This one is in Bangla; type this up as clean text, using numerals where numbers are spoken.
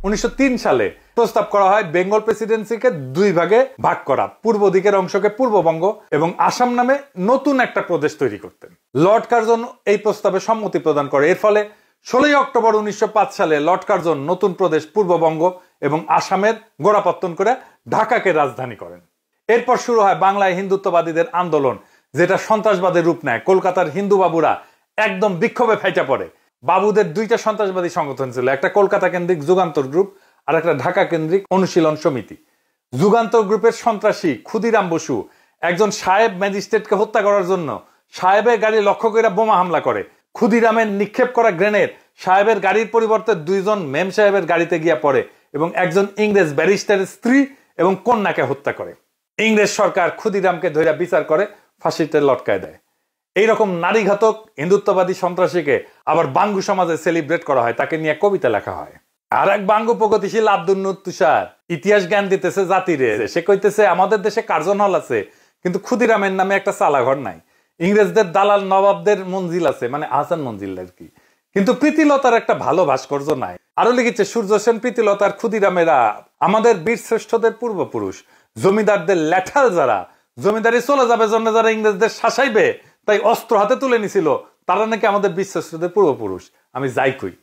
1903 সালে প্রস্তাব করা হয় বেঙ্গল প্রেসিডেন্সিকে দুই ভাগে ভাগ করা, পূর্ব দিকের অংশকে পূর্ববঙ্গ এবং আসাম নামে নতুন একটা প্রদেশ তৈরি করতেন। লর্ড কার্জন এই প্রস্তাবে সম্মতি প্রদান করে। এর ফলে 16 অক্টোবর 1905 সালে লর্ড কার্জন নতুন প্রদেশ পূর্ববঙ্গ এবং আসামের গোড়াপত্তন করে ঢাকাকে রাজধানী করেন। এরপর শুরু হয় বাংলায় হিন্দুত্ববাদীদের আন্দোলন, যেটা সন্ত্রাসবাদের রূপ নেয়। কলকাতার হিন্দু বাবুরা একদম বিক্ষোভে ফাইটা পড়ে। বাবুদের দুইটা সন্ত্রাসবাদী সংগঠন ছিল, একটা কলকাতা কেন্দ্রিক যুগান্তর গ্রুপ আর একটা ঢাকা কেন্দ্রিক অনুশীলন সমিতি। যুগান্তর গ্রুপের সন্ত্রাসী ক্ষুদিরাম বসু একজন সাহেব ম্যাজিস্ট্রেটকে হত্যা করার জন্য সাহেবের গাড়ি লক্ষ্য করে বোমা হামলা করে। ক্ষুদিরামের নিক্ষেপ করা গ্রেনেড সাহেবের গাড়ির পরিবর্তে দুইজন মেম সাহেবের গাড়িতে গিয়ে পড়ে এবং একজন ইংরেজ ব্যারিস্টারের স্ত্রী এবং কন্যাকে হত্যা করে। ইংরেজ সরকার ক্ষুদিরামকে ধরে বিচার করে ফাঁসিতে লটকায় দেয়। এইরকম নারীঘাতক হিন্দুত্ববাদী সন্ত্রাসীকে আবার বাঙ্গু সমাজে সেলিব্রেট করা হয়, তাকে নিয়ে কবিতা লেখা হয়। আর এক বাঙ্গু প্রগতিশীল আব্দুল নূর তুষার ইতিহাস জ্ঞান দিতেছে জাতিরে। সে কইতেছে আমাদের দেশে কার্জন হল আছে, কিন্তু ক্ষুদিরামের নামে একটা চালাঘর নাই। ইংরেজদের দালাল নবাবদের মঞ্জিল আছে, মানে আহসান মঞ্জিল আর কি, কিন্তু প্রীতিলতার একটা ভালো ভাস্কর্য নাই। আরো লিখেছে সূর্য সেন, প্রীতিলতার ক্ষুদিরামেরা আমাদের বীর শ্রেষ্ঠদের পূর্বপুরুষ, জমিদারদের ল্যাঠাল যারা, জমিদারি চলে যাবে জন্য যারা ইংরেজদের শাসাইবে তাই অস্ত্র হাতে তুলে নিছিল, তারা নাকি আমাদের বীর শ্রেষ্ঠদের পূর্বপুরুষ। আমি যাই কই।